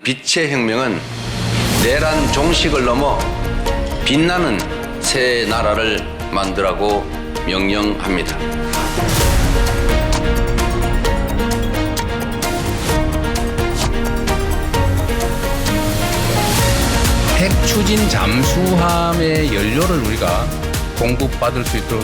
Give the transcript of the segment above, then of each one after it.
빛의 혁명은 내란 종식을 넘어 빛나는 새 나라를 만들라고 명령합니다. 핵 추진 잠수함의 연료를 우리가 공급받을 수 있도록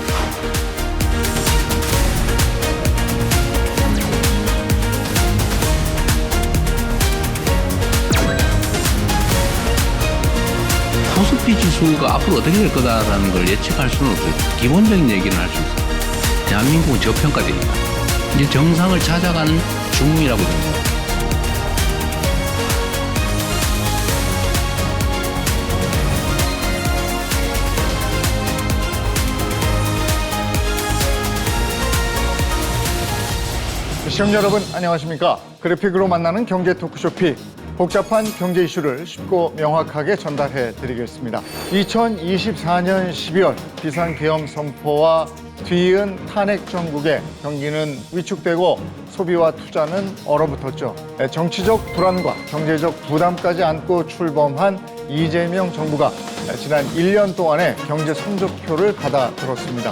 코스피 지수가 앞으로 어떻게 될 거다라는 걸 예측할 수는 없어요. 기본적인 얘기는 할 수 있어요. 대한민국은 저평가됩니다. 이제 정상을 찾아가는 중이라고 됩니다. 시청자 여러분 안녕하십니까? 그래픽으로 만나는 경제 토크쇼 픽. 복잡한 경제 이슈를 쉽고 명확하게 전달해 드리겠습니다. 2024년 12월 비상계엄 선포와 뒤이은 탄핵 정국에 경기는 위축되고 소비와 투자는 얼어붙었죠. 정치적 불안과 경제적 부담까지 안고 출범한 이재명 정부가 지난 1년 동안의 경제 성적표를 받아들었습니다.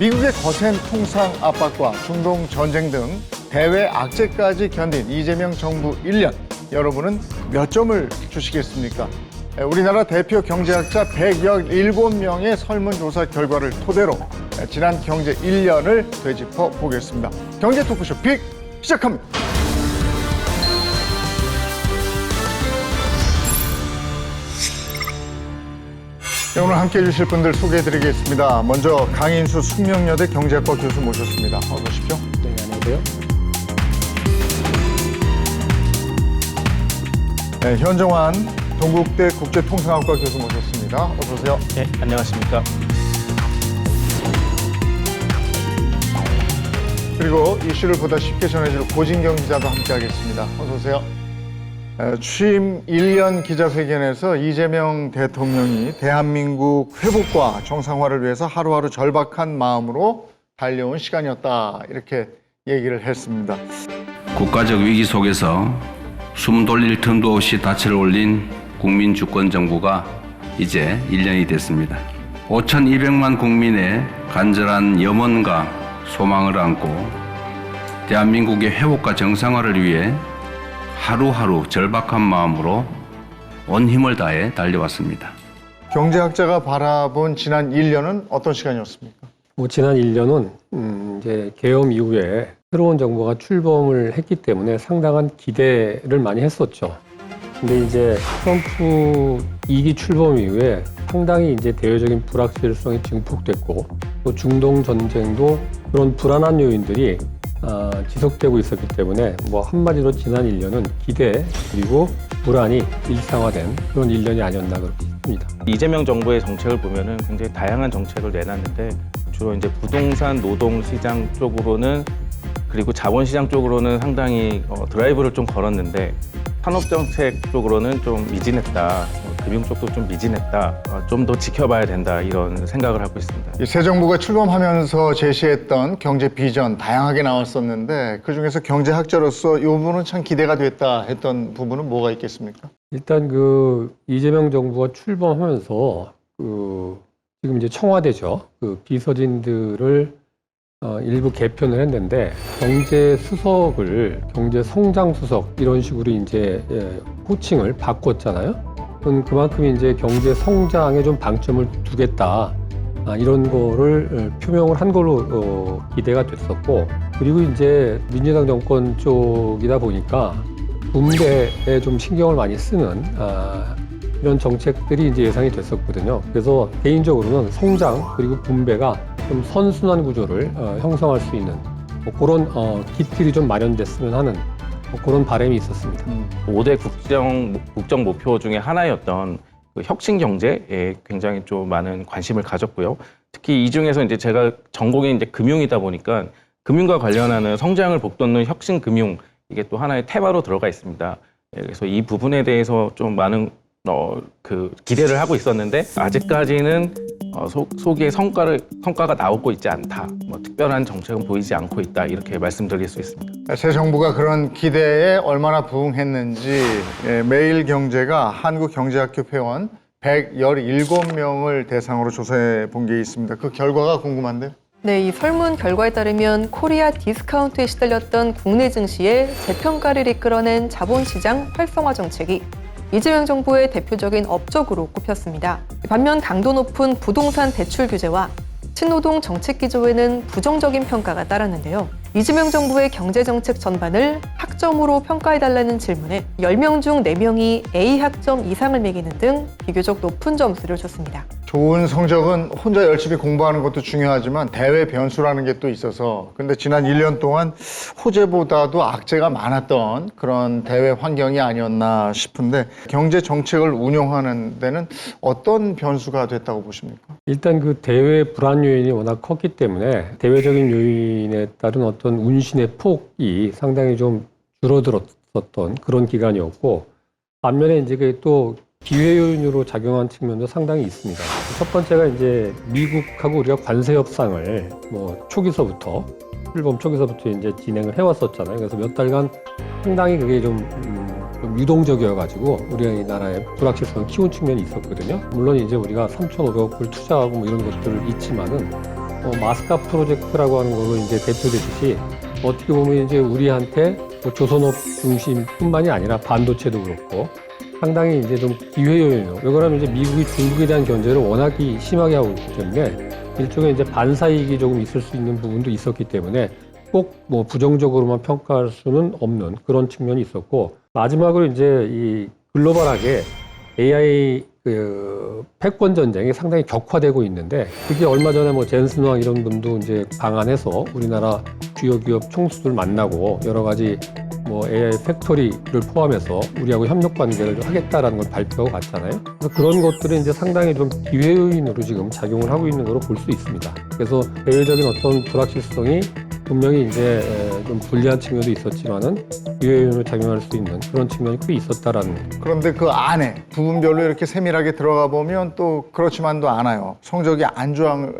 미국의 거센 통상 압박과 중동 전쟁 등 대외 악재까지 견딘 이재명 정부 1년, 여러분은 몇 점을 주시겠습니까? 우리나라 대표 경제학자 117명의 설문조사 결과를 토대로 지난 경제 1년을 되짚어 보겠습니다. 경제 토크쇼 픽 시작합니다. 오늘 함께해 주실 분들 소개해드리겠습니다. 먼저 강인수 숙명여대 경제학과 교수 모셨습니다. 어서 오십시오. 네, 안녕하세요. 네, 현정환 동국대 국제통상학과 교수 모셨습니다. 어서 오세요. 네, 안녕하십니까. 그리고 이슈를 보다 쉽게 전해줄 고진경 기자도 함께하겠습니다. 어서 오세요. 취임 1년 기자회견에서 이재명 대통령이 대한민국 회복과 정상화를 위해서 하루하루 절박한 마음으로 달려온 시간이었다, 이렇게 얘기를 했습니다. 국가적 위기 속에서 숨 돌릴 틈도 없이 닻을 올린 국민 주권 정부가 이제 1년이 됐습니다. 5,200만 국민의 간절한 염원과 소망을 안고 대한민국의 회복과 정상화를 위해 하루하루 절박한 마음으로 온 힘을 다해 달려왔습니다. 경제학자가 바라본 지난 1년은 어떤 시간이었습니까? 지난 1년은 이제 계엄 이후에 새로운 정부가 출범을 했기 때문에 상당한 기대를 많이 했었죠. 근데 이제 트럼프 2기 출범 이후에 상당히 이제 대외적인 불확실성이 증폭됐고, 또 중동 전쟁도 그런 불안한 요인들이 지속되고 있었기 때문에 한마디로 지난 1년은 기대 그리고 불안이 일상화된 그런 1년이 아니었나 그렇게 싶습니다. 이재명 정부의 정책을 보면은 굉장히 다양한 정책을 내놨는데 주로 이제 부동산 노동시장 쪽으로는, 그리고 자본시장 쪽으로는 상당히 드라이브를 좀 걸었는데 산업정책 쪽으로는 좀 미진했다, 금융 쪽도 좀 미진했다, 좀 더 지켜봐야 된다, 이런 생각을 하고 있습니다. 새 정부가 출범하면서 제시했던 경제 비전 다양하게 나왔었는데 그중에서 경제학자로서 이 부분은 참 기대가 됐다 했던 부분은 뭐가 있겠습니까? 일단 이재명 정부가 출범하면서 지금 이제 청와대죠. 비서진들을 일부 개편을 했는데 경제 수석을 경제 성장 수석 이런 식으로 이제 호칭을 바꿨잖아요. 그만큼 이제 경제 성장에 좀 방점을 두겠다, 이런 거를 표명을 한 걸로 기대가 됐었고, 그리고 이제 민주당 정권 쪽이다 보니까 분배에 좀 신경을 많이 쓰는 이런 정책들이 이제 예상이 됐었거든요. 그래서 개인적으로는 성장 그리고 분배가 좀 선순환 구조를 형성할 수 있는 그런 기틀이 좀 마련됐으면 하는 그런 바람이 있었습니다. 5대 국정 목표 중에 하나였던 혁신 경제에 굉장히 좀 많은 관심을 가졌고요. 특히 이 중에서 이제 제가 전공이 이제 금융이다 보니까 금융과 관련하는 성장을 북돋는 혁신 금융, 이게 또 하나의 테마로 들어가 있습니다. 그래서 이 부분에 대해서 좀 많은 기대를 하고 있었는데 아직까지는 소기의 성과가 나오고 있지 않다. 뭐 특별한 정책은 보이지 않고 있다. 이렇게 말씀드릴 수 있습니다. 새 정부가 그런 기대에 얼마나 부응했는지 매일경제가 한국경제학교 회원 117명을 대상으로 조사해 본 게 있습니다. 그 결과가 궁금한데요. 네, 이 설문 결과에 따르면 코리아 디스카운트에 시달렸던 국내 증시의 재평가를 이끌어낸 자본시장 활성화 정책이 이재명 정부의 대표적인 업적으로 꼽혔습니다. 반면 강도 높은 부동산 대출 규제와 친노동 정책 기조에는 부정적인 평가가 따랐는데요. 이재명 정부의 경제정책 전반을 학점으로 평가해달라는 질문에 10명 중 4명이 A 학점 이상을 매기는 등 비교적 높은 점수를 줬습니다. 좋은 성적은 혼자 열심히 공부하는 것도 중요하지만 대외 변수라는 게 또 있어서 근데 지난 1년 동안 호재보다도 악재가 많았던 그런 대외 환경이 아니었나 싶은데 경제 정책을 운영하는 데는 어떤 변수가 됐다고 보십니까? 일단 그 대외 불안 요인이 워낙 컸기 때문에 대외적인 요인에 따른 어떤 운신의 폭이 상당히 좀 줄어들었었던 그런 기간이었고 반면에 이제 그게 또 기회 요인으로 작용한 측면도 상당히 있습니다. 첫 번째가 이제 미국하고 우리가 관세 협상을 뭐 초기서부터 출범 초기서부터 이제 진행을 해왔었잖아요. 그래서 몇 달간 상당히 그게 좀 유동적이어가지고 우리나라의 불확실성을 키운 측면이 있었거든요. 물론 이제 우리가 3,500억 불 투자하고 뭐 이런 것들 있지만은 마스카 프로젝트라고 하는 걸로 이제 대표되듯이 어떻게 보면 이제 우리한테 뭐 조선업 중심뿐만이 아니라 반도체도 그렇고 상당히 이제 좀 기회 요인으로 왜 그러면 이제 미국이 중국에 대한 견제를 워낙이 심하게 하고 있기 때문에 일종의 이제 반사이익이 조금 있을 수 있는 부분도 있었기 때문에 꼭 뭐 부정적으로만 평가할 수는 없는 그런 측면이 있었고 마지막으로 이제 이 글로벌하게 AI 패권 전쟁이 상당히 격화되고 있는데 그게 얼마 전에 뭐 젠슨 왕 이런 분도 이제 방한해서 우리나라 주요 기업 총수들 만나고 여러 가지 뭐 AI 팩토리를 포함해서 우리하고 협력 관계를 하겠다라는 걸 발표하고 갔잖아요. 그래서 그런 것들은 이제 상당히 좀 기회 요인으로 지금 작용을 하고 있는 거로 볼 수 있습니다. 그래서 대외적인 어떤 불확실성이 분명히 이제 좀 불리한 측면도 있었지만은 기회 요인으로 작용할 수 있는 그런 측면이 꽤 있었다라는. 그런데 그 안에 부분별로 이렇게 세밀하게 들어가 보면 또 그렇지만도 않아요. 성적이 안 좋았던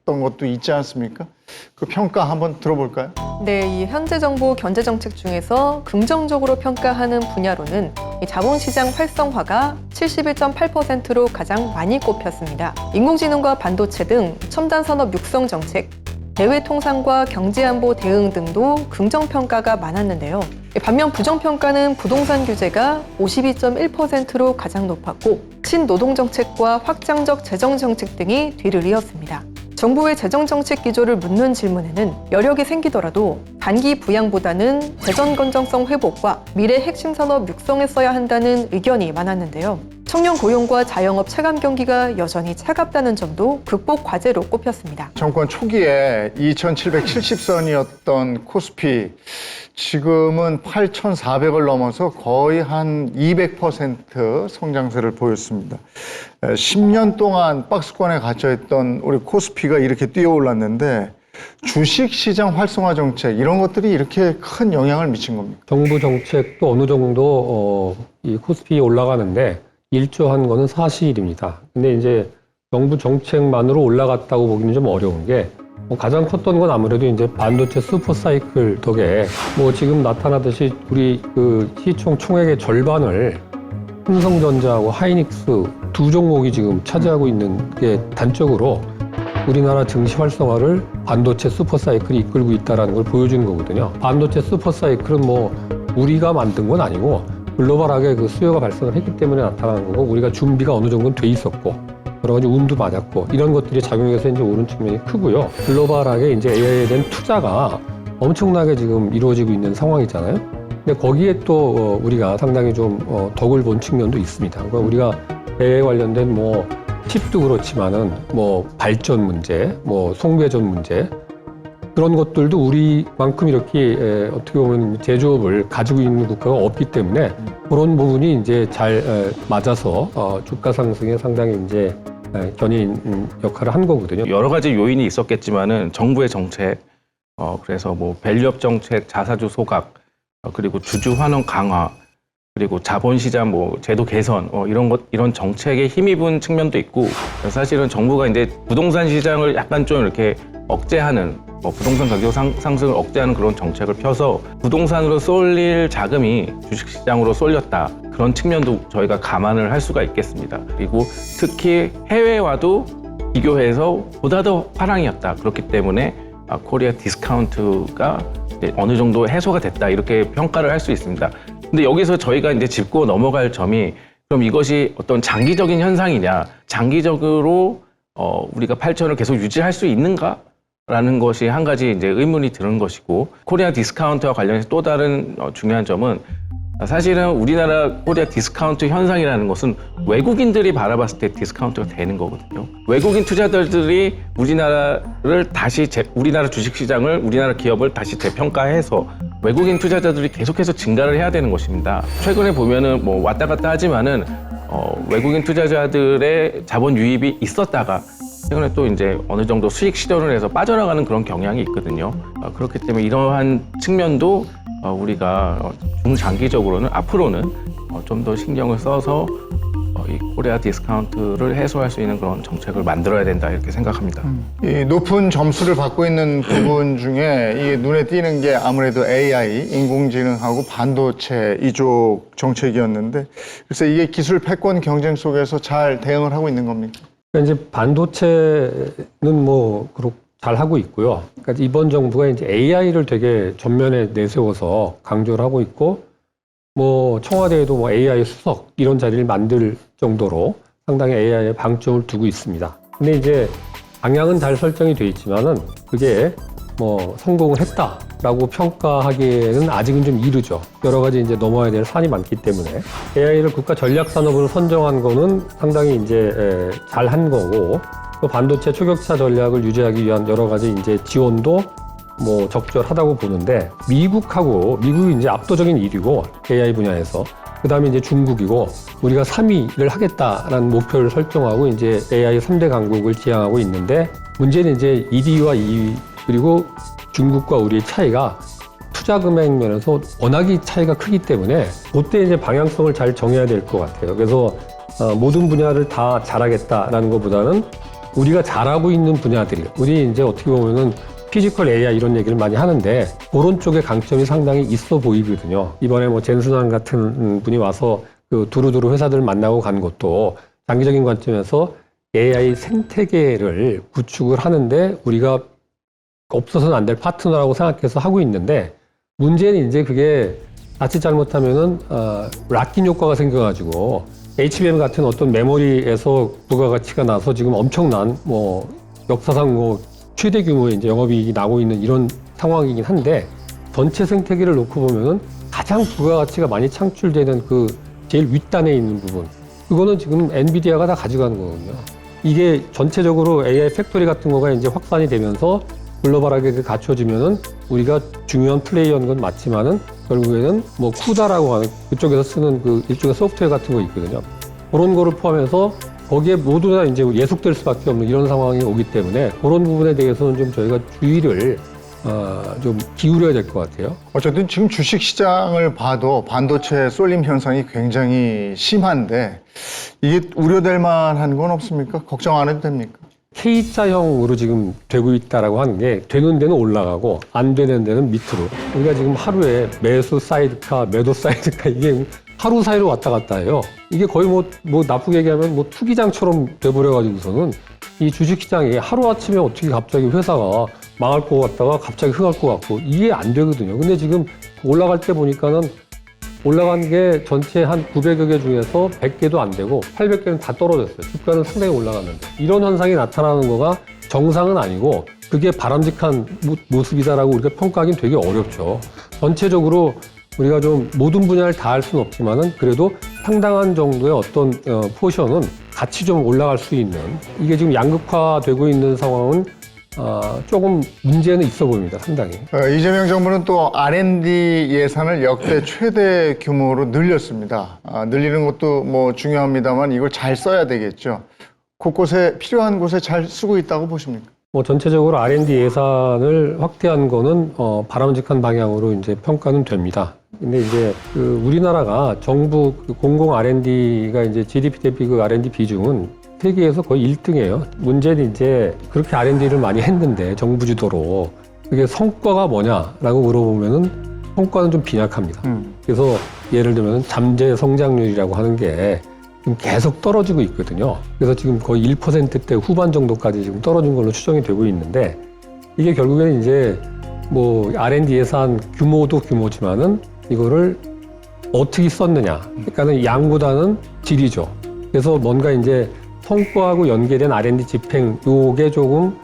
것도 있지 않습니까? 그 평가 한번 들어볼까요? 네, 이 현재 정부 경제 정책 중에서 긍정적으로 평가하는 분야로는 이 자본시장 활성화가 71.8%로 가장 많이 꼽혔습니다. 인공지능과 반도체 등 첨단 산업 육성 정책, 대외 통상과 경제안보 대응 등도 긍정평가가 많았는데요. 반면 부정평가는 부동산 규제가 52.1%로 가장 높았고 친노동정책과 확장적 재정정책 등이 뒤를 이었습니다. 정부의 재정정책 기조를 묻는 질문에는 여력이 생기더라도 단기 부양보다는 재정 건전성 회복과 미래 핵심 산업 육성에 써야 한다는 의견이 많았는데요. 청년 고용과 자영업 체감 경기가 여전히 차갑다는 점도 극복 과제로 꼽혔습니다. 정권 초기에 2,770선이었던 코스피 지금은 8,400을 넘어서 거의 한 200% 성장세를 보였습니다. 10년 동안 박스권에 갇혀있던 우리 코스피가 이렇게 뛰어올랐는데 주식시장 활성화 정책 이런 것들이 이렇게 큰 영향을 미친 겁니까? 정부 정책도 어느 정도 이 코스피 올라가는데 일조한 거는 사실입니다. 근데 이제 정부 정책만으로 올라갔다고 보기는 좀 어려운 게 가장 컸던 건 아무래도 이제 반도체 슈퍼사이클 덕에 뭐 지금 나타나듯이 우리 그 시총 총액의 절반을 삼성전자하고 하이닉스 두 종목이 지금 차지하고 있는 게 단적으로 우리나라 증시 활성화를 반도체 슈퍼사이클이 이끌고 있다는 걸 보여주는 거거든요. 반도체 슈퍼사이클은 뭐 우리가 만든 건 아니고 글로벌하게 그 수요가 발생을 했기 때문에 나타나는 거고 우리가 준비가 어느 정도는 돼 있었고 여러 가지 운도 맞았고 이런 것들이 작용해서 이제 오른 측면이 크고요. 글로벌하게 이제 AI에 대한 투자가 엄청나게 지금 이루어지고 있는 상황이잖아요. 근데 거기에 또 우리가 상당히 좀 덕을 본 측면도 있습니다. 그러니까 우리가 AI 관련된 뭐 칩도 그렇지만은 뭐 발전 문제, 뭐 송배전 문제 그런 것들도 우리만큼 이렇게 어떻게 보면 제조업을 가지고 있는 국가가 없기 때문에 그런 부분이 이제 잘 맞아서 주가 상승에 상당히 이제 견인 역할을 한 거거든요. 여러 가지 요인이 있었겠지만은 정부의 정책, 그래서 뭐 밸류업 정책, 자사주 소각, 그리고 주주 환원 강화, 그리고 자본시장 뭐 제도 개선 이런 정책에 힘입은 측면도 있고 사실은 정부가 이제 부동산 시장을 약간 좀 이렇게 억제하는 부동산 가격 상승을 억제하는 그런 정책을 펴서 부동산으로 쏠릴 자금이 주식시장으로 쏠렸다 그런 측면도 저희가 감안을 할 수가 있겠습니다. 그리고 특히 해외와도 비교해서 보다 더 화랑이었다. 그렇기 때문에 코리아 디스카운트가 이제 어느 정도 해소가 됐다 이렇게 평가를 할 수 있습니다. 근데 여기서 저희가 이제 짚고 넘어갈 점이 그럼 이것이 어떤 장기적인 현상이냐, 장기적으로 우리가 8,000을 계속 유지할 수 있는가? 라는 것이 한 가지 이제 의문이 드는 것이고 코리아 디스카운트와 관련해서 또 다른 중요한 점은 사실은 우리나라 코리아 디스카운트 현상이라는 것은 외국인들이 바라봤을 때 디스카운트가 되는 거거든요. 외국인 투자자들이 우리나라를 다시 우리나라 주식시장을 우리나라 기업을 다시 재평가해서 외국인 투자자들이 계속해서 증가를 해야 되는 것입니다. 최근에 보면은 뭐 왔다 갔다 하지만은 외국인 투자자들의 자본 유입이 있었다가 최근에 또 이제 어느 정도 수익 실현을 해서 빠져나가는 그런 경향이 있거든요. 그렇기 때문에 이러한 측면도 우리가 중장기적으로는 앞으로는 좀 더 신경을 써서 이 코리아 디스카운트를 해소할 수 있는 그런 정책을 만들어야 된다 이렇게 생각합니다. 이 높은 점수를 받고 있는 부분 중에 이 눈에 띄는 게 아무래도 AI, 인공지능하고 반도체 이쪽 정책이었는데 글쎄 이게 기술 패권 경쟁 속에서 잘 대응을 하고 있는 겁니까? 이제 반도체는 뭐 잘 하고 있고요. 그러니까 이번 정부가 이제 AI를 되게 전면에 내세워서 강조를 하고 있고, 뭐 청와대에도 뭐 AI 수석 이런 자리를 만들 정도로 상당히 AI에 방점을 두고 있습니다. 근데 이제 방향은 잘 설정이 돼 있지만은 그게 뭐 성공을 했다라고 평가하기에는 아직은 좀 이르죠. 여러 가지 이제 넘어야 될 산이 많기 때문에 AI를 국가 전략 산업으로 선정한 거는 상당히 이제 잘 한 거고, 또 반도체 초격차 전략을 유지하기 위한 여러 가지 이제 지원도 뭐 적절하다고 보는데, 미국이 이제 압도적인 1위고 AI 분야에서, 그 다음에 이제 중국이고, 우리가 3위를 하겠다라는 목표를 설정하고 이제 AI 3대 강국을 지향하고 있는데, 문제는 이제 1위와 2위 그리고 중국과 우리의 차이가 투자 금액 면에서 워낙에 차이가 크기 때문에 그때 이제 방향성을 잘 정해야 될 것 같아요. 그래서 모든 분야를 다 잘하겠다라는 것보다는 우리가 잘하고 있는 분야들이, 우리 이제 어떻게 보면은 피지컬 AI 이런 얘기를 많이 하는데 그런 쪽에 강점이 상당히 있어 보이거든요. 이번에 뭐 젠순환 같은 분이 와서 그 두루두루 회사들을 만나고 간 것도 장기적인 관점에서 AI 생태계를 구축을 하는데 우리가 없어서는 안 될 파트너라고 생각해서 하고 있는데, 문제는 이제 그게 자칫 잘못하면은 락인 효과가 생겨가지고 HBM 같은 어떤 메모리에서 부가가치가 나서 지금 엄청난 뭐 역사상 뭐 최대 규모의 이제 영업이익이 나고 있는 이런 상황이긴 한데, 전체 생태계를 놓고 보면은 가장 부가가치가 많이 창출되는 그 제일 윗단에 있는 부분, 그거는 지금 엔비디아가 다 가져가는 거거든요. 이게 전체적으로 AI 팩토리 같은 거가 이제 확산이 되면서 글로벌하게 갖춰지면은 우리가 중요한 플레이어인 건 맞지만은 결국에는 뭐 쿠다라고 하는 그쪽에서 쓰는 그 일종의 소프트웨어 같은 거 있거든요. 그런 거를 포함해서 거기에 모두 다 이제 예속될 수밖에 없는 이런 상황이 오기 때문에 그런 부분에 대해서는 좀 저희가 주의를 좀 기울여야 될 것 같아요. 어쨌든 지금 주식 시장을 봐도 반도체 쏠림 현상이 굉장히 심한데 이게 우려될 만한 건 없습니까? 걱정 안 해도 됩니까? K자형으로 지금 되고 있다라고 하는 게, 되는 데는 올라가고 안 되는 데는 밑으로. 우리가 지금 하루에 매수 사이드카, 매도 사이드카, 이게 하루 사이로 왔다 갔다 해요. 이게 거의 뭐 나쁘게 얘기하면 뭐 투기장처럼 돼버려가지고서는 이 주식시장이 하루아침에 어떻게 갑자기 회사가 망할 것 같다가 갑자기 흥할 것 같고, 이게 안 되거든요. 근데 지금 올라갈 때 보니까는 올라간 게 전체 한 900여 개 중에서 100개도 안 되고 800개는 다 떨어졌어요. 주가는 상당히 올라갔는데, 이런 현상이 나타나는 거가 정상은 아니고 그게 바람직한 모습이다라고 우리가 평가하기는 되게 어렵죠. 전체적으로 우리가 좀 모든 분야를 다 할 수는 없지만은 그래도 상당한 정도의 어떤 포션은 같이 좀 올라갈 수 있는, 이게 지금 양극화되고 있는 상황은 조금 문제는 있어 보입니다, 상당히. 이재명 정부는 또 R&D 예산을 역대 최대 규모로 늘렸습니다. 늘리는 것도 뭐 중요합니다만 이걸 잘 써야 되겠죠. 곳곳에 필요한 곳에 잘 쓰고 있다고 보십니까? 뭐 전체적으로 R&D 예산을 확대한 거는 바람직한 방향으로 이제 평가는 됩니다. 근데 이제 그 우리나라가 정부 그 공공 R&D가 이제 GDP 대비 그 R&D 비중은 세계에서 거의 1등이에요. 문제는 이제 그렇게 R&D를 많이 했는데 정부 주도로 그게 성과가 뭐냐라고 물어보면은 성과는 좀 빈약합니다. 그래서 예를 들면 잠재 성장률이라고 하는 게 지금 계속 떨어지고 있거든요. 그래서 지금 거의 1%대 후반 정도까지 지금 떨어진 걸로 추정이 되고 있는데 이게 결국에는 이제 뭐 R&D 예산 규모도 규모지만은 이거를 어떻게 썼느냐. 그러니까는 양보다는 질이죠. 그래서 뭔가 이제 성과하고 연계된 R&D 집행 요게 조금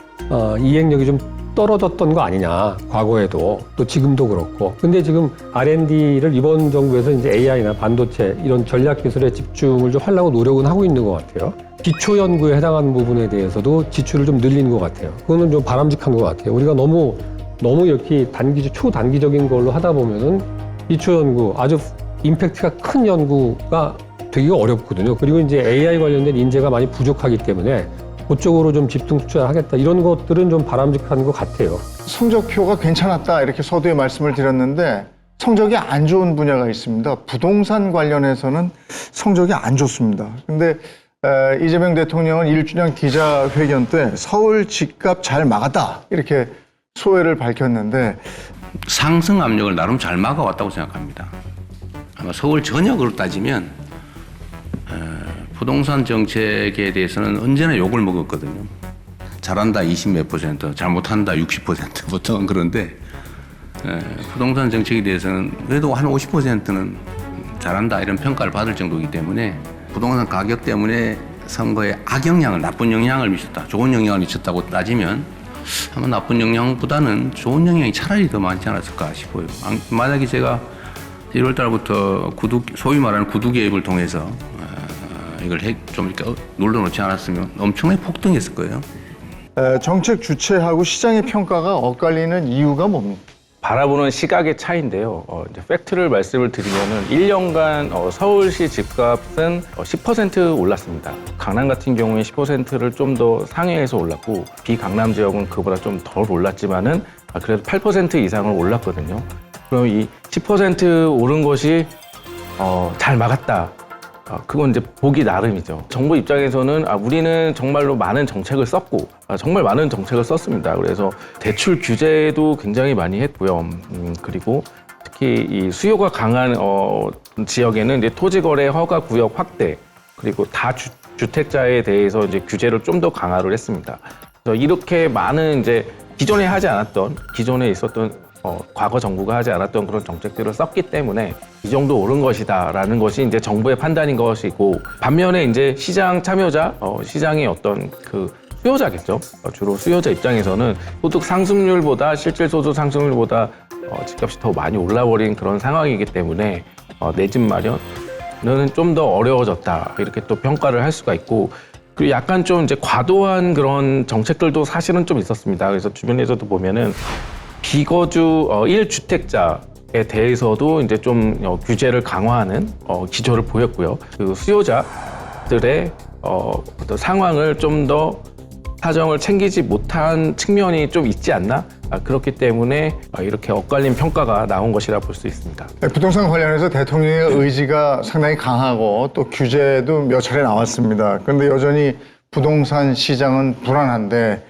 이행력이 좀 떨어졌던 거 아니냐. 과거에도 또 지금도 그렇고. 근데 지금 R&D를 이번 정부에서 이제 AI나 반도체 이런 전략 기술에 집중을 좀 하려고 노력은 하고 있는 것 같아요. 기초 연구에 해당하는 부분에 대해서도 지출을 좀 늘리는 것 같아요. 그거는 좀 바람직한 것 같아요. 우리가 너무 이렇게 초단기적인 걸로 하다 보면은 기초 연구, 아주 임팩트가 큰 연구가 되기가 어렵거든요. 그리고 이제 AI 관련된 인재가 많이 부족하기 때문에 그쪽으로 좀 집중 투자를 하겠다. 이런 것들은 좀 바람직한 것 같아요. 성적표가 괜찮았다 이렇게 서두에 말씀을 드렸는데 성적이 안 좋은 분야가 있습니다. 부동산 관련해서는 성적이 안 좋습니다. 근데 이재명 대통령은 1주년 기자회견 때 서울 집값 잘 막았다 이렇게 소회를 밝혔는데 상승 압력을 나름 잘 막아왔다고 생각합니다. 아마 서울 전역으로 따지면 부동산 정책에 대해서는 언제나 욕을 먹었거든요. 잘한다 20몇 %, 잘못한다 60% 보통은 그런데 부동산 정책에 대해서는 그래도 한 50%는 잘한다 이런 평가를 받을 정도이기 때문에 부동산 가격 때문에 선거에 악영향을, 나쁜 영향을 미쳤다, 좋은 영향을 미쳤다고 따지면 아마 나쁜 영향보다는 좋은 영향이 차라리 더 많지 않았을까 싶어요. 만약에 제가 1월 달부터 소위 말하는 구두 개입을 통해서 이걸 좀 이렇게 눌러놓지 않았으면 엄청나게 폭등했을 거예요. 정책 주체하고 시장의 평가가 엇갈리는 이유가 뭡니까? 바라보는 시각의 차이인데요. 이제 팩트를 말씀을 드리면은 1년간 서울시 집값은 10% 올랐습니다. 강남 같은 경우에 10%를 좀 더 상회해서 올랐고 비강남 지역은 그보다 좀 덜 올랐지만은 그래도 8% 이상을 올랐거든요. 그럼 이 10% 오른 것이 잘 막았다. 그건 이제 보기 나름이죠. 정부 입장에서는 우리는 정말로 많은 정책을 썼고 정말 많은 정책을 썼습니다. 그래서 대출 규제도 굉장히 많이 했고요. 그리고 특히 이 수요가 강한 지역에는 이제 토지거래 허가 구역 확대 그리고 다주택자에 대해서 이제 규제를 좀 더 강화를 했습니다. 그래서 이렇게 많은 이제 기존에 있었던 과거 정부가 하지 않았던 그런 정책들을 썼기 때문에 이 정도 오른 것이다라는 것이 이제 정부의 판단인 것이고 반면에 이제 시장 참여자, 시장의 어떤 그 수요자겠죠. 주로 수요자 입장에서는 소득 상승률보다 실질 소득 상승률보다 집값이 더 많이 올라버린 그런 상황이기 때문에 내 집 마련은 좀 더 어려워졌다 이렇게 또 평가를 할 수가 있고. 그리고 약간 좀 이제 과도한 그런 정책들도 사실은 좀 있었습니다. 그래서 주변에서도 보면은 비거주 1주택자에 대해서도 이제 좀 규제를 강화하는 기조를 보였고요. 그 수요자들의 어떤 상황을 좀 더 사정을 챙기지 못한 측면이 좀 있지 않나? 그렇기 때문에 이렇게 엇갈린 평가가 나온 것이라 볼 수 있습니다. 부동산 관련해서 대통령의 의지가 상당히 강하고 또 규제도 몇 차례 나왔습니다. 그런데 여전히 부동산 시장은 불안한데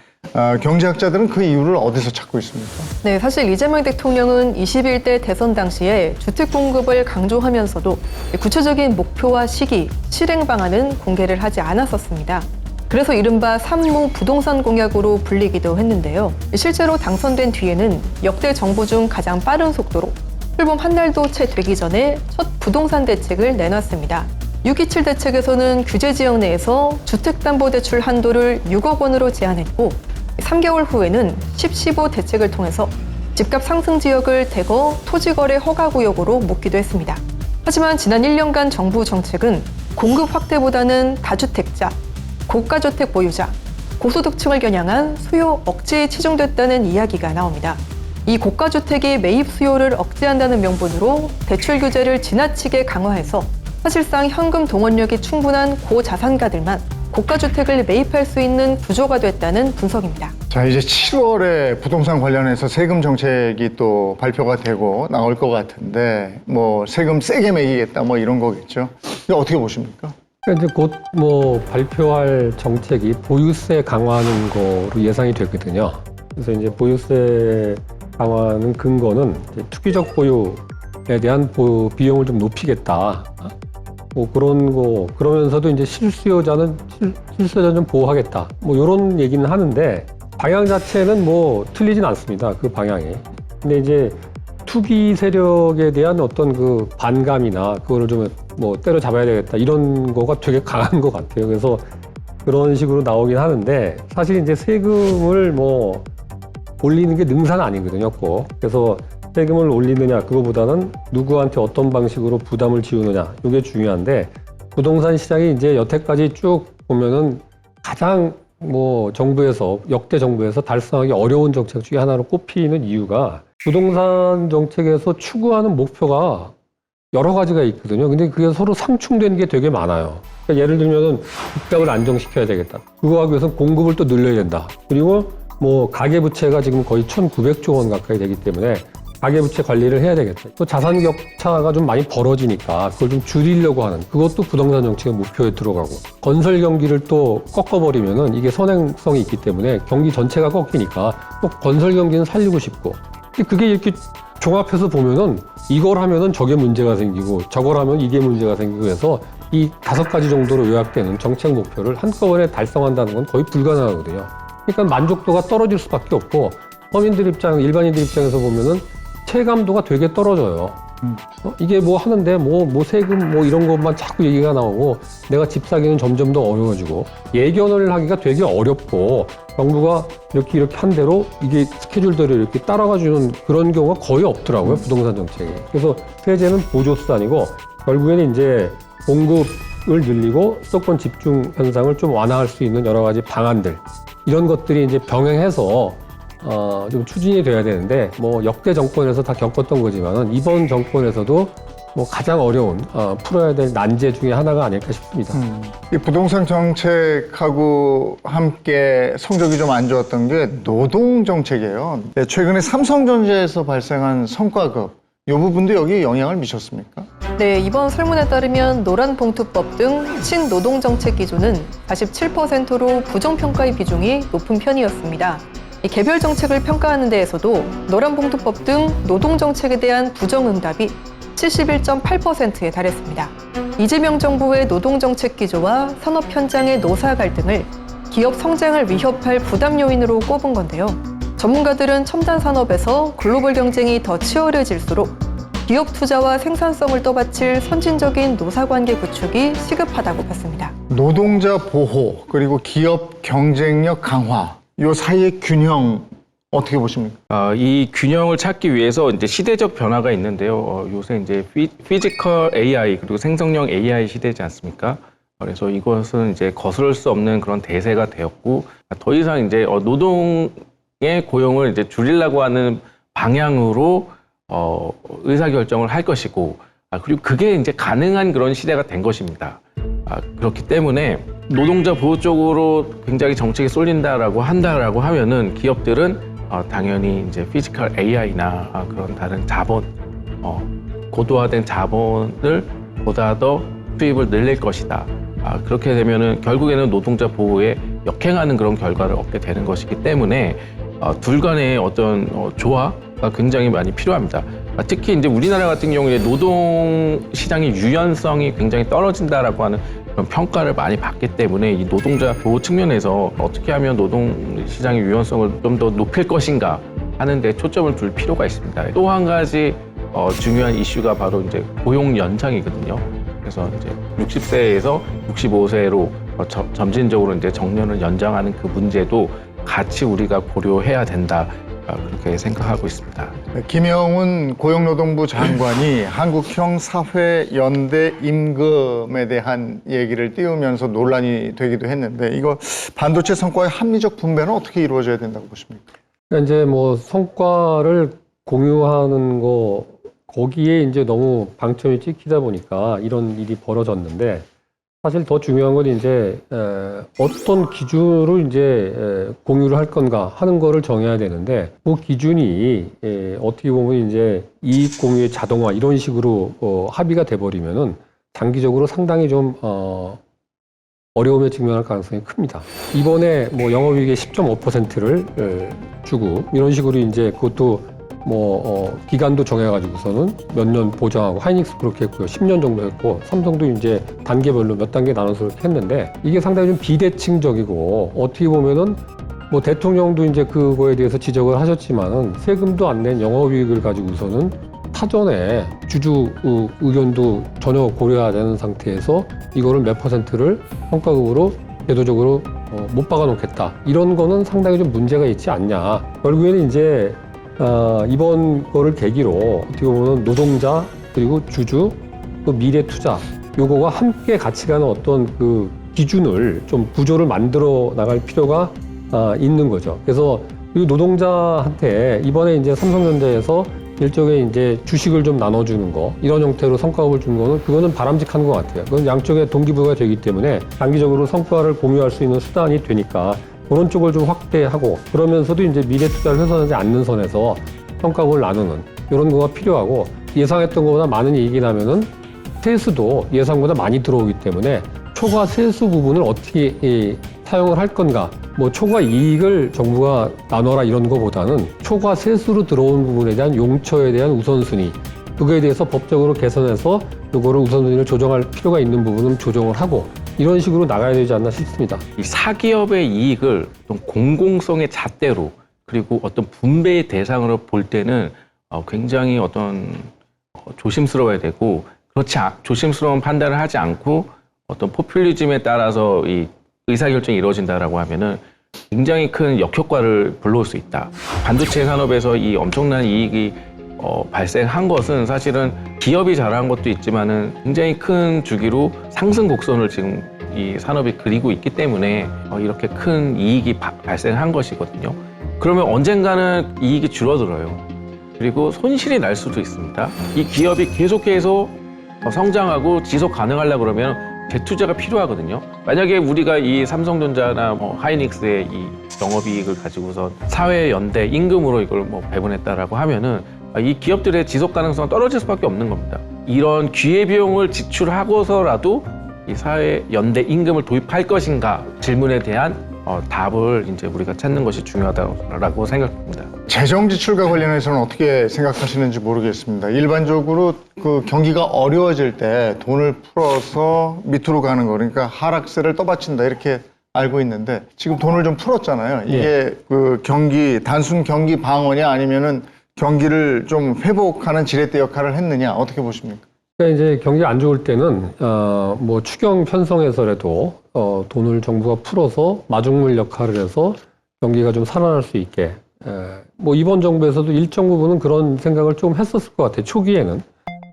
경제학자들은 그 이유를 어디서 찾고 있습니까? 네, 사실 이재명 대통령은 21대 대선 당시에 주택 공급을 강조하면서도 구체적인 목표와 시기, 실행 방안은 공개를 하지 않았었습니다. 그래서 이른바 삼무 부동산 공약으로 불리기도 했는데요. 실제로 당선된 뒤에는 역대 정부 중 가장 빠른 속도로 출범 한 달도 채 되기 전에 첫 부동산 대책을 내놨습니다. 627 대책에서는 규제 지역 내에서 주택담보대출 한도를 6억 원으로 제한했고 3개월 후에는 10.15 대책을 통해서 집값 상승 지역을 대거 토지거래 허가구역으로 묶기도 했습니다. 하지만 지난 1년간 정부 정책은 공급 확대보다는 다주택자, 고가주택 보유자, 고소득층을 겨냥한 수요 억제에 치중됐다는 이야기가 나옵니다. 이 고가주택의 매입 수요를 억제한다는 명분으로 대출 규제를 지나치게 강화해서 사실상 현금 동원력이 충분한 고자산가들만 고가주택을 매입할 수 있는 구조가 됐다는 분석입니다. 자, 이제 7월에 부동산 관련해서 세금 정책이 또 발표가 되고 나올 것 같은데 뭐 세금 세게 매기겠다 뭐 이런 거겠죠. 이거 어떻게 보십니까? 그러니까 이제 곧 뭐 발표할 정책이 보유세 강화하는 거로 예상이 되거든요. 그래서 이제 보유세 강화하는 근거는 이제 투기적 보유에 대한 비용을 좀 높이겠다. 뭐 그런 거, 그러면서도 이제 실수요자는 좀 보호하겠다. 뭐 이런 얘기는 하는데 방향 자체는 뭐 틀리진 않습니다. 그 방향이. 근데 이제 투기 세력에 대한 어떤 그 반감이나 그거를 좀 뭐 때려잡아야 되겠다 이런 거가 되게 강한 것 같아요. 그래서 그런 식으로 나오긴 하는데 사실 이제 세금을 뭐 올리는 게 능사는 아니거든요, 꼭. 그래서 세금을 올리느냐 그거보다는 누구한테 어떤 방식으로 부담을 지우느냐 이게 중요한데 부동산 시장이 이제 여태까지 쭉 보면은 가장 뭐 정부에서 역대 정부에서 달성하기 어려운 정책 중에 하나로 꼽히는 이유가 부동산 정책에서 추구하는 목표가 여러 가지가 있거든요. 근데 그게 서로 상충되는 게 되게 많아요. 그러니까 예를 들면은 집값을 안정시켜야 되겠다. 그거 하기 위해서는 공급을 또 늘려야 된다. 그리고 뭐 가계부채가 지금 거의 1,900조 원 가까이 되기 때문에 가계부채 관리를 해야 되겠다. 또 자산 격차가 좀 많이 벌어지니까 그걸 좀 줄이려고 하는 그것도 부동산 정책의 목표에 들어가고 건설 경기를 또 꺾어버리면은 이게 선행성이 있기 때문에 경기 전체가 꺾이니까 또 건설 경기는 살리고 싶고 근데 그게 이렇게 종합해서 보면은 이걸 하면은 저게 문제가 생기고 저걸 하면 이게 문제가 생기고 해서 이 5가지 정도로 요약되는 정책 목표를 한꺼번에 달성한다는 건 거의 불가능하거든요. 그러니까 만족도가 떨어질 수밖에 없고 서민들 일반인들 입장에서 보면은 체감도가 되게 떨어져요. 이게 뭐 하는데 뭐 세금 뭐 이런 것만 자꾸 얘기가 나오고 내가 집 사기는 점점 더 어려워지고 예견을 하기가 되게 어렵고 정부가 이렇게 한 대로 이게 스케줄대로 이렇게 따라가 주는 그런 경우가 거의 없더라고요. 부동산 정책이. 그래서 세제는 보조수단이고 결국에는 이제 공급을 늘리고 수도권 집중 현상을 좀 완화할 수 있는 여러 가지 방안들 이런 것들이 이제 병행해서 좀 추진이 돼야 되는데 뭐 역대 정권에서 다 겪었던 거지만은 이번 정권에서도 뭐 가장 어려운 풀어야 될 난제 중에 하나가 아닐까 싶습니다. 이 부동산 정책하고 함께 성적이 좀 안 좋았던 게 노동 정책이에요. 네, 최근에 삼성전자에서 발생한 성과급 이 부분도 여기 영향을 미쳤습니까? 네, 이번 설문에 따르면 노란봉투법 등 친노동정책 기조는 47%로 부정평가의 비중이 높은 편이었습니다. 이 개별 정책을 평가하는 데에서도 노란봉투법 등 노동정책에 대한 부정응답이 71.8%에 달했습니다. 이재명 정부의 노동정책 기조와 산업 현장의 노사 갈등을 기업 성장을 위협할 부담 요인으로 꼽은 건데요. 전문가들은 첨단 산업에서 글로벌 경쟁이 더 치열해질수록 기업 투자와 생산성을 떠받칠 선진적인 노사관계 구축이 시급하다고 봤습니다. 노동자 보호 그리고 기업 경쟁력 강화 이 사이의 균형 어떻게 보십니까? 이 균형을 찾기 위해서 이제 시대적 변화가 있는데요. 요새 이제 피지컬 AI 그리고 생성형 AI 시대지 않습니까? 그래서 이것은 이제 거스를 수 없는 그런 대세가 되었고 더 이상 이제 노동의 고용을 이제 줄이려고 하는 방향으로 의사결정을 할 것이고 그리고 그게 이제 가능한 그런 시대가 된 것입니다. 그렇기 때문에 노동자 보호 쪽으로 굉장히 정책이 쏠린다라고 하면은 기업들은 당연히 이제 피지컬 AI나 그런 다른 자본, 고도화된 자본을 보다 더 수입을 늘릴 것이다. 그렇게 되면은 결국에는 노동자 보호에 역행하는 그런 결과를 얻게 되는 것이기 때문에 둘 간의 어떤 조화가 굉장히 많이 필요합니다. 특히 이제 우리나라 같은 경우에 노동 시장의 유연성이 굉장히 떨어진다라고 하는 그런 평가를 많이 받기 때문에 이 노동자 보호 측면에서 어떻게 하면 노동 시장의 유연성을 좀 더 높일 것인가 하는 데 초점을 둘 필요가 있습니다. 또 한 가지 중요한 이슈가 바로 이제 고용 연장이거든요. 그래서 이제 60세에서 65세로 점진적으로 이제 정년을 연장하는 그 문제도 같이 우리가 고려해야 된다. 그렇게 생각하고 있습니다. 김영훈 고용노동부 장관이 한국형 사회연대 임금에 대한 얘기를 띄우면서 논란이 되기도 했는데 이거 반도체 성과의 합리적 분배는 어떻게 이루어져야 된다고 보십니까? 그러니까 이제 뭐 성과를 공유하는 거 거기에 이제 너무 방점이 찍히다 보니까 이런 일이 벌어졌는데 사실 더 중요한 건 이제 어떤 기준으로 이제 공유를 할 건가 하는 거를 정해야 되는데 그 기준이 어떻게 보면 이제 이익 공유의 자동화 이런 식으로 합의가 돼버리면은 장기적으로 상당히 좀 어려움에 직면할 가능성이 큽니다. 이번에 뭐 영업이익의 10.5%를 주고 이런 식으로 이제 그것도 기간도 정해가지고서는 몇 년 보장하고 하이닉스 그렇게 했고요. 10년 정도 했고 삼성도 이제 단계별로 몇 단계 나눠서 그렇게 했는데 이게 상당히 좀 비대칭적이고 어떻게 보면은 뭐 대통령도 이제 그거에 대해서 지적을 하셨지만은 세금도 안 낸 영업이익을 가지고서는 사전에 주주 의견도 전혀 고려해야 되는 상태에서 이거를 몇 %를 성과급으로 제도적으로 못 박아놓겠다. 이런 거는 상당히 좀 문제가 있지 않냐. 결국에는 이제 이번 거를 계기로 어떻게 보면 노동자 그리고 주주 또 미래 투자 요거가 함께 같이 가는 어떤 그 기준을 좀 구조를 만들어 나갈 필요가 있는 거죠. 그래서 이 노동자한테 이번에 이제 삼성전자에서 일종의 이제 주식을 좀 나눠주는 거 이런 형태로 성과급을 준 거는 그거는 바람직한 것 같아요. 그건 양쪽에 동기부여가 되기 때문에 장기적으로 성과를 공유할 수 있는 수단이 되니까 그런 쪽을 좀 확대하고 그러면서도 이제 미래 투자를 훼손하지 않는 선에서 성과급을 나누는 이런 거가 필요하고 예상했던 것보다 많은 이익이 나면은 세수도 예상보다 많이 들어오기 때문에 초과 세수 부분을 어떻게 사용을 할 건가 뭐 초과 이익을 정부가 나눠라 이런 거보다는 초과 세수로 들어온 부분에 대한 용처에 대한 우선순위 그거에 대해서 법적으로 개선해서 이거를 우선순위를 조정할 필요가 있는 부분은 조정을 하고 이런 식으로 나가야 되지 않나 싶습니다. 이 사기업의 이익을 어떤 공공성의 잣대로 그리고 어떤 분배의 대상으로 볼 때는 굉장히 어떤 조심스러워야 되고 조심스러운 판단을 하지 않고 어떤 포퓰리즘에 따라서 이 의사결정이 이루어진다라고 하면은 굉장히 큰 역효과를 불러올 수 있다. 반도체 산업에서 이 엄청난 이익이 발생한 것은 사실은 기업이 잘한 것도 있지만은 굉장히 큰 주기로 상승 곡선을 지금 이 산업이 그리고 있기 때문에 이렇게 큰 이익이 발생한 것이거든요. 그러면 언젠가는 이익이 줄어들어요. 그리고 손실이 날 수도 있습니다. 이 기업이 계속해서 성장하고 지속 가능하려고 그러면 재투자가 필요하거든요. 만약에 우리가 이 삼성전자나 하이닉스의 이 영업이익을 가지고서 사회연대 임금으로 이걸 배분했다라고 하면은 이 기업들의 지속 가능성은 떨어질 수밖에 없는 겁니다. 이런 기회비용을 지출하고서라도 이 사회연대 임금을 도입할 것인가 질문에 대한 답을 이제 우리가 찾는 것이 중요하다고 생각합니다. 재정 지출과 관련해서는 어떻게 생각하시는지 모르겠습니다. 일반적으로 그 경기가 어려워질 때 돈을 풀어서 밑으로 가는 거, 그러니까 하락세를 떠받친다 이렇게 알고 있는데 지금 돈을 좀 풀었잖아요. 이게 그 단순 경기 방어냐 아니면은 경기를 좀 회복하는 지렛대 역할을 했느냐 어떻게 보십니까? 그러니까 이제 경기가 안 좋을 때는 뭐 추경 편성해서라도 돈을 정부가 풀어서 마중물 역할을 해서 경기가 좀 살아날 수 있게 뭐 이번 정부에서도 일정 부분은 그런 생각을 좀 했었을 것 같아요. 초기에는.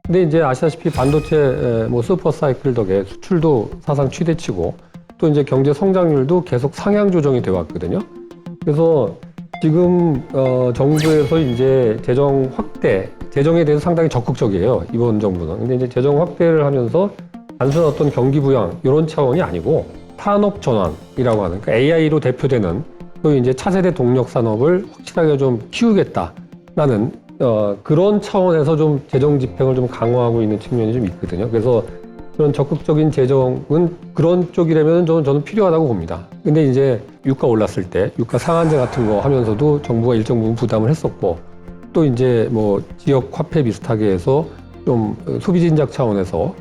근데 이제 아시다시피 반도체 뭐 슈퍼 사이클 덕에 수출도 사상 최대치고 또 이제 경제 성장률도 계속 상향 조정이 돼 왔거든요. 그래서 지금 정부에서 이제 재정 확대, 재정에 대해서 상당히 적극적이에요. 이번 정부는. 근데 이제 재정 확대를 하면서 단순 어떤 경기 부양 이런 차원이 아니고 산업 전환이라고 하는 그러니까 AI로 대표되는 또 이제 차세대 동력 산업을 확실하게 좀 키우겠다라는 그런 차원에서 좀 재정 집행을 좀 강화하고 있는 측면이 좀 있거든요. 그래서 그런 적극적인 재정은 그런 쪽이라면 저는 필요하다고 봅니다. 근데 이제 유가 올랐을 때 유가 상한제 같은 거 하면서도 정부가 일정 부분 부담을 했었고 또 이제 뭐 지역 화폐 비슷하게 해서 좀 소비 진작 차원에서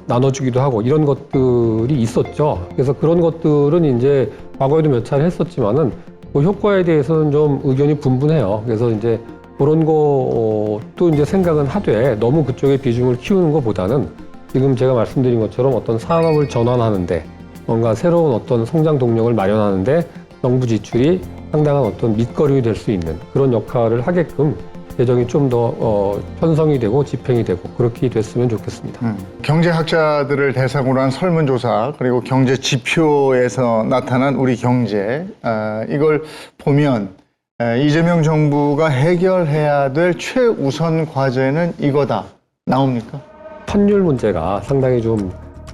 나눠주기도 하고 이런 것들이 있었죠. 그래서 그런 것들은 이제 과거에도 몇 차례 했었지만은 그 효과에 대해서는 좀 의견이 분분해요. 그래서 이제 그런 것도 이제 생각은 하되 너무 그쪽에 비중을 키우는 것보다는 지금 제가 말씀드린 것처럼 어떤 산업을 전환하는데 뭔가 새로운 어떤 성장 동력을 마련하는데 정부 지출이 상당한 어떤 밑거름이 될 수 있는 그런 역할을 하게끔 재정이 좀 더 편성이 되고 집행이 되고 그렇게 됐으면 좋겠습니다. 경제학자들을 대상으로 한 설문조사 그리고 경제 지표에서 나타난 우리 경제 이걸 보면 이재명 정부가 해결해야 될 최우선 과제는 이거다 나옵니까? 환율 문제가 상당히 좀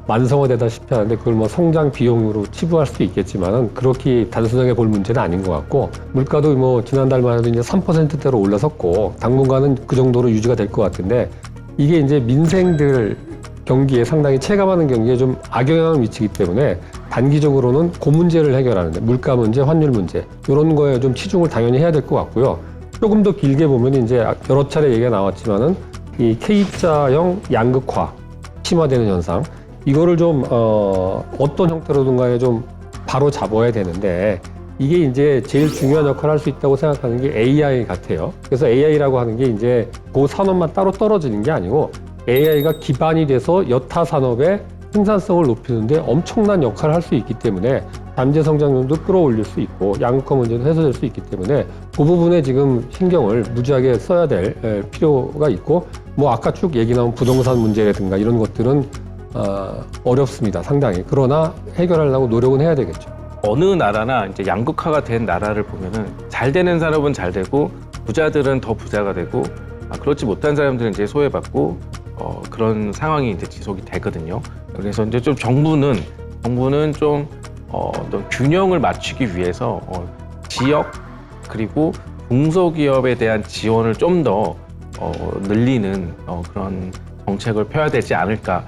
만성화되다시피 하는데 그걸 뭐 성장 비용으로 치부할 수도 있겠지만은 그렇게 단순하게 볼 문제는 아닌 것 같고 물가도 뭐 지난달만 해도 이제 3%대로 올라섰고 당분간은 그 정도로 유지가 될 것 같은데 이게 이제 민생들 경기에 상당히 체감하는 경기에 좀 악영향을 미치기 때문에 단기적으로는 그 문제를 해결하는데 물가 문제, 환율 문제 이런 거에 좀 치중을 당연히 해야 될 것 같고요. 조금 더 길게 보면 이제 여러 차례 얘기가 나왔지만은 이 K자형 양극화 심화되는 현상 이거를 좀 어떤 형태로든 간에 좀 바로 잡아야 되는데 이게 이제 제일 중요한 역할을 할 수 있다고 생각하는 게 AI 같아요. 그래서 AI라고 하는 게 이제 그 산업만 따로 떨어지는 게 아니고 AI가 기반이 돼서 여타 산업의 생산성을 높이는데 엄청난 역할을 할 수 있기 때문에 잠재 성장률도 끌어올릴 수 있고 양극화 문제도 해소될 수 있기 때문에 그 부분에 지금 신경을 무지하게 써야 될 필요가 있고 뭐 아까 쭉 얘기 나온 부동산 문제라든가 이런 것들은 어렵습니다. 상당히. 그러나 해결하려고 노력은 해야 되겠죠. 어느 나라나 이제 양극화가 된 나라를 보면은 잘 되는 산업은 잘 되고 부자들은 더 부자가 되고 그렇지 못한 사람들은 이제 소외받고 그런 상황이 이제 지속이 되거든요. 그래서 이제 좀 정부는 좀 어떤 균형을 맞추기 위해서 지역 그리고 중소기업에 대한 지원을 좀 더 늘리는 그런 정책을 펴야 되지 않을까.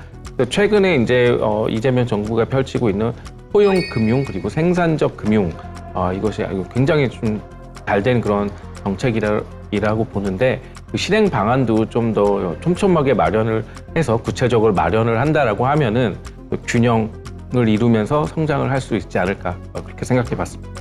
최근에 이제 이재명 정부가 펼치고 있는 포용 금융 그리고 생산적 금융 이것이 굉장히 좀 잘 된 그런 정책이라고 보는데 그 실행 방안도 좀 더 촘촘하게 마련을 해서 구체적으로 마련을 한다라고 하면은 그 균형을 이루면서 성장을 할 수 있지 않을까 그렇게 생각해봤습니다.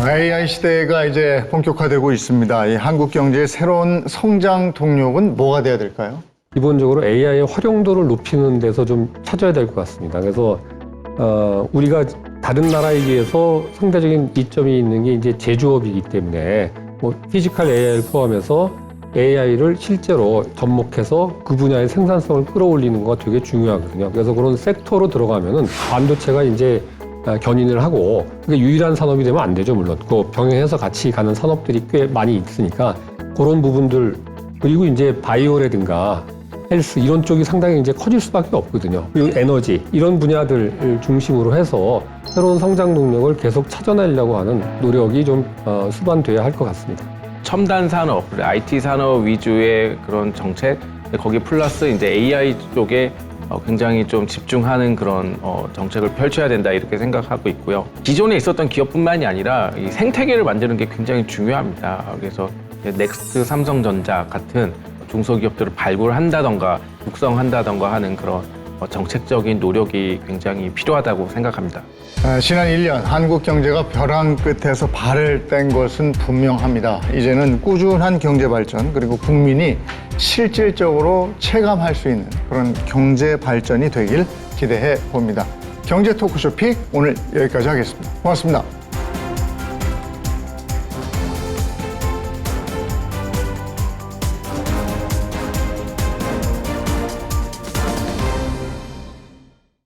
AI 시대가 이제 본격화되고 있습니다. 이 한국 경제의 새로운 성장 동력은 뭐가 돼야 될까요? 기본적으로 AI의 활용도를 높이는 데서 좀 찾아야 될 것 같습니다. 그래서 우리가 다른 나라에 비해서 상대적인 이점이 있는 게 이제 제조업이기 때문에 뭐 피지컬 AI를 포함해서 AI를 실제로 접목해서 그 분야의 생산성을 끌어올리는 거 되게 중요하거든요. 그래서 그런 섹터로 들어가면은 반도체가 이제 견인을 하고 그게 유일한 산업이 되면 안 되죠. 물론 그 병행해서 같이 가는 산업들이 꽤 많이 있으니까 그런 부분들 그리고 이제 바이오라든가 헬스 이런 쪽이 상당히 이제 커질 수밖에 없거든요. 그리고 에너지 이런 분야들을 중심으로 해서 새로운 성장 동력을 계속 찾아내려고 하는 노력이 좀 수반돼야 할 것 같습니다. 첨단 산업, IT 산업 위주의 그런 정책, 거기 플러스 이제 AI 쪽에 굉장히 좀 집중하는 그런 정책을 펼쳐야 된다 이렇게 생각하고 있고요. 기존에 있었던 기업뿐만이 아니라 이 생태계를 만드는 게 굉장히 중요합니다. 그래서 넥스트 삼성전자 같은 중소기업들을 발굴한다던가 육성한다던가 하는 그런 정책적인 노력이 굉장히 필요하다고 생각합니다. 지난 1년 한국 경제가 벼랑 끝에서 발을 뗀 것은 분명합니다. 이제는 꾸준한 경제 발전 그리고 국민이 실질적으로 체감할 수 있는 그런 경제 발전이 되길 기대해 봅니다. 경제 토크쇼 픽 오늘 여기까지 하겠습니다. 고맙습니다.